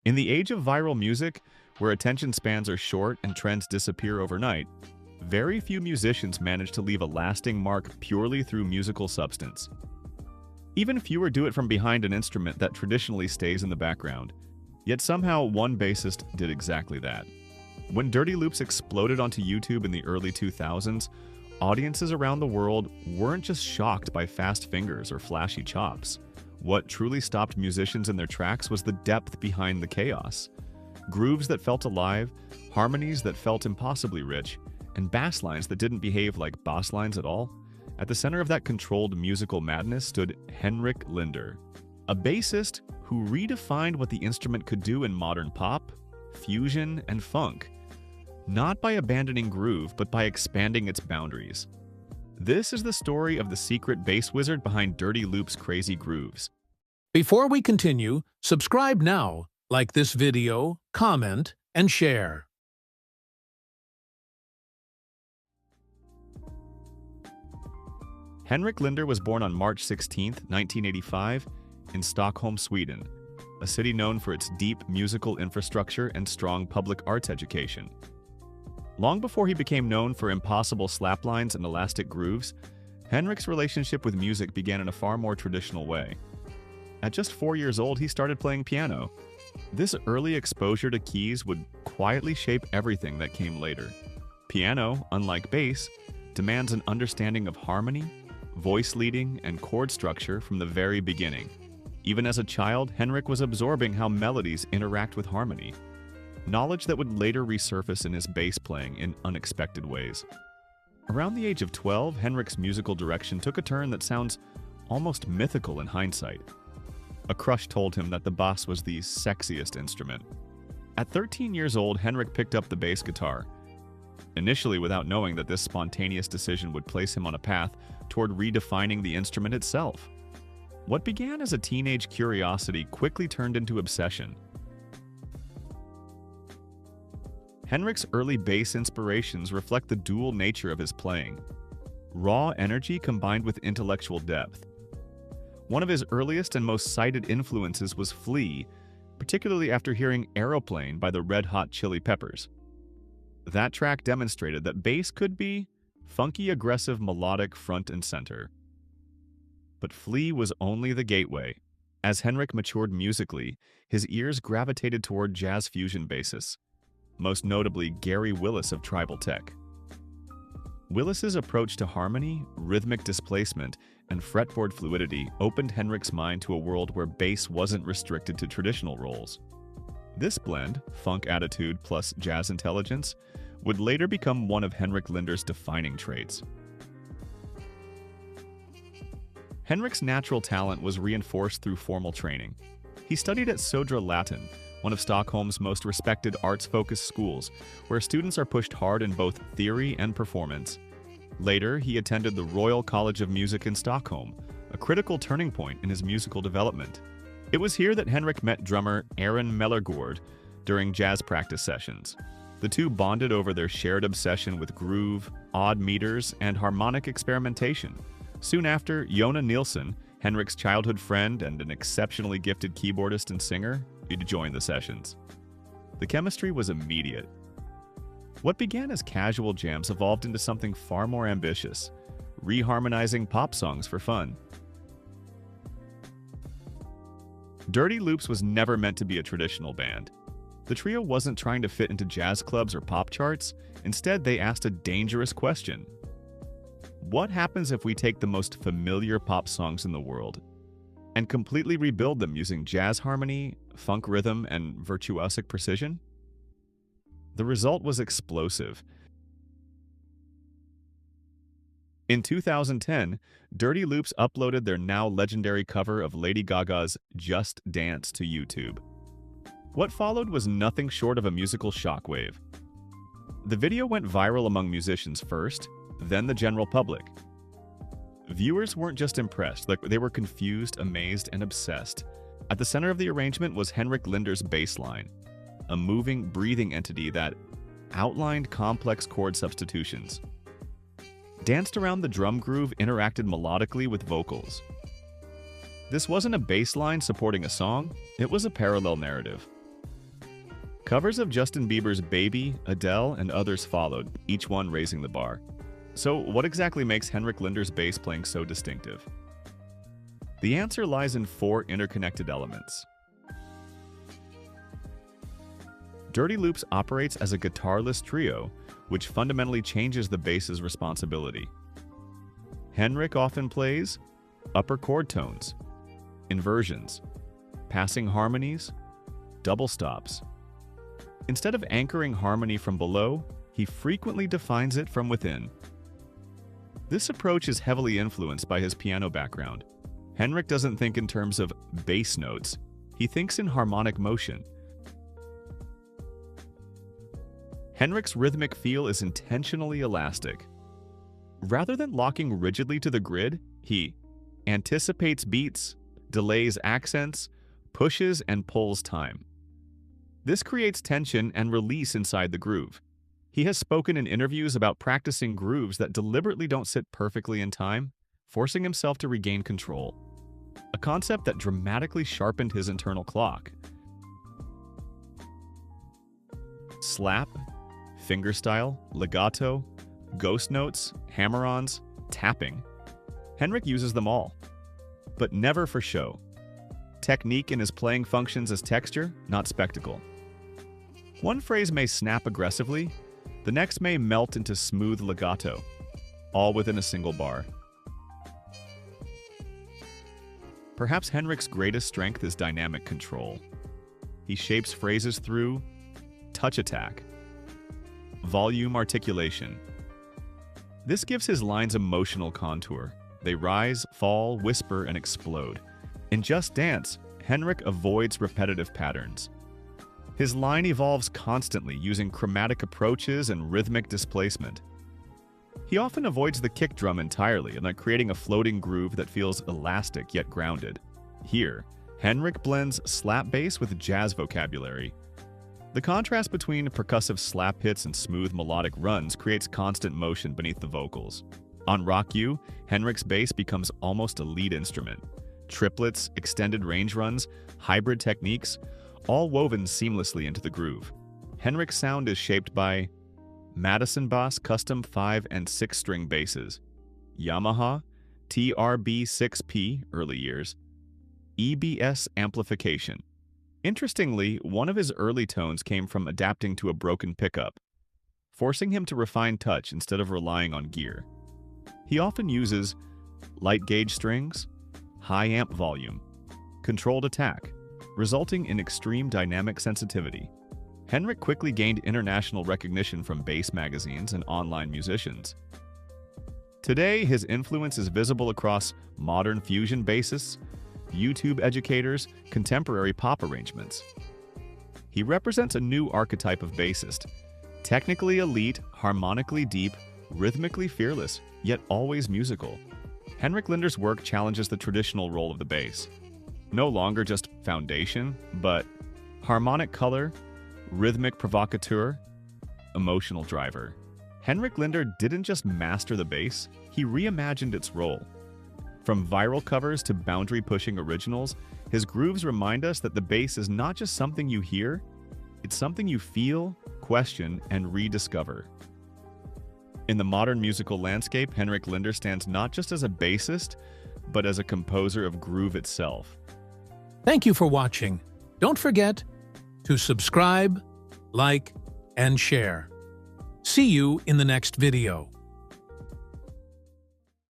In the age of viral music, where attention spans are short and trends disappear overnight, very few musicians manage to leave a lasting mark purely through musical substance. Even fewer do it from behind an instrument that traditionally stays in the background. Yet somehow one bassist did exactly that. When Dirty Loops exploded onto YouTube in the early 2000s, audiences around the world weren't just shocked by fast fingers or flashy chops. What truly stopped musicians in their tracks was the depth behind the chaos. Grooves that felt alive, harmonies that felt impossibly rich, and bass lines that didn't behave like bass lines at all. At the center of that controlled musical madness stood Henrik Linder, a bassist who redefined what the instrument could do in modern pop, fusion, and funk, not by abandoning groove, but by expanding its boundaries. This is the story of the secret bass wizard behind Dirty Loops' crazy grooves. Before we continue, subscribe now, like this video, comment, and share. Henrik Linder was born on March 16, 1985, in Stockholm, Sweden, a city known for its deep musical infrastructure and strong public arts education. Long before he became known for impossible slaplines and elastic grooves, Henrik's relationship with music began in a far more traditional way. At just 4 years old, he started playing piano. This early exposure to keys would quietly shape everything that came later. Piano, unlike bass, demands an understanding of harmony, voice leading, and chord structure from the very beginning. Even as a child, Henrik was absorbing how melodies interact with harmony, knowledge that would later resurface in his bass playing in unexpected ways. Around the age of 12, Henrik's musical direction took a turn that sounds almost mythical in hindsight. A crush told him that the bass was the sexiest instrument. At 13 years old, Henrik picked up the bass guitar, initially without knowing that this spontaneous decision would place him on a path toward redefining the instrument itself. What began as a teenage curiosity quickly turned into obsession. Henrik's early bass inspirations reflect the dual nature of his playing: raw energy combined with intellectual depth. One of his earliest and most cited influences was Flea, particularly after hearing Aeroplane by the Red Hot Chili Peppers. That track demonstrated that bass could be funky, aggressive, melodic front and center. But Flea was only the gateway. As Henrik matured musically, his ears gravitated toward jazz fusion bassists, most notably Gary Willis of Tribal Tech. Willis's approach to harmony, rhythmic displacement, and fretboard fluidity opened Henrik's mind to a world where bass wasn't restricted to traditional roles. This blend, funk attitude plus jazz intelligence, would later become one of Henrik Linder's defining traits. Henrik's natural talent was reinforced through formal training. He studied at Södra Latin, one of Stockholm's most respected arts-focused schools, where students are pushed hard in both theory and performance. Later, he attended the Royal College of Music in Stockholm, a critical turning point in his musical development. It was here that Henrik met drummer Aron Mellergård during jazz practice sessions. The two bonded over their shared obsession with groove, odd meters, and harmonic experimentation. Soon after, Jona Nilsson, Henrik's childhood friend and an exceptionally gifted keyboardist and singer, would join the sessions. The chemistry was immediate. What began as casual jams evolved into something far more ambitious, reharmonizing pop songs for fun. Dirty Loops was never meant to be a traditional band. The trio wasn't trying to fit into jazz clubs or pop charts. Instead, they asked a dangerous question. What happens if we take the most familiar pop songs in the world and completely rebuild them using jazz harmony, funk rhythm, and virtuosic precision? The result was explosive. In 2010, Dirty Loops uploaded their now legendary cover of Lady Gaga's Just Dance to YouTube. What followed was nothing short of a musical shockwave. The video went viral among musicians first, then the general public. Viewers weren't just impressed, they were confused, amazed, and obsessed. At the center of the arrangement was Henrik Linder's bass line, a moving, breathing entity that outlined complex chord substitutions, danced around the drum groove, interacted melodically with vocals. This wasn't a bass line supporting a song, it was a parallel narrative. Covers of Justin Bieber's Baby, Adele, and others followed, each one raising the bar. So what exactly makes Henrik Linder's bass playing so distinctive? The answer lies in 4 interconnected elements. Dirty Loops operates as a guitarless trio, which fundamentally changes the bass's responsibility. Henrik often plays upper chord tones, inversions, passing harmonies, double stops. Instead of anchoring harmony from below, he frequently defines it from within. This approach is heavily influenced by his piano background. Henrik doesn't think in terms of bass notes, he thinks in harmonic motion. Henrik's rhythmic feel is intentionally elastic. Rather than locking rigidly to the grid, he anticipates beats, delays accents, pushes and pulls time. This creates tension and release inside the groove. He has spoken in interviews about practicing grooves that deliberately don't sit perfectly in time, forcing himself to regain control. A concept that dramatically sharpened his internal clock. Slap, fingerstyle, legato, ghost notes, hammer-ons, tapping. Henrik uses them all, but never for show. Technique in his playing functions as texture, not spectacle. One phrase may snap aggressively, the next may melt into smooth legato, all within a single bar. Perhaps Henrik's greatest strength is dynamic control. He shapes phrases through touch attack, volume articulation. This gives his lines emotional contour. They rise, fall, whisper, and explode. In Just Dance, Henrik avoids repetitive patterns. His line evolves constantly using chromatic approaches and rhythmic displacement. He often avoids the kick drum entirely and creating a floating groove that feels elastic yet grounded. Here, Henrik blends slap bass with jazz vocabulary. The contrast between percussive slap hits and smooth melodic runs creates constant motion beneath the vocals. On Rock You, Henrik's bass becomes almost a lead instrument. Triplets, extended range runs, hybrid techniques, all woven seamlessly into the groove. Henrik's sound is shaped by Madison Bass custom 5 and 6-string basses, Yamaha TRB-6P early years, EBS amplification. Interestingly, one of his early tones came from adapting to a broken pickup, forcing him to refine touch instead of relying on gear. He often uses light gauge strings, high amp volume, controlled attack, resulting in extreme dynamic sensitivity. Henrik quickly gained international recognition from bass magazines and online musicians. Today, his influence is visible across modern fusion bassists, YouTube educators, contemporary pop arrangements. He represents a new archetype of bassist, technically elite, harmonically deep, rhythmically fearless, yet always musical. Henrik Linder's work challenges the traditional role of the bass. No longer just foundation, but harmonic color, rhythmic provocateur, emotional driver. Henrik Linder didn't just master the bass, he reimagined its role. From viral covers to boundary-pushing originals, his grooves remind us that the bass is not just something you hear, it's something you feel, question, and rediscover. In the modern musical landscape, Henrik Linder stands not just as a bassist, but as a composer of groove itself. Thank you for watching. Don't forget to subscribe, like, and share. See you in the next video.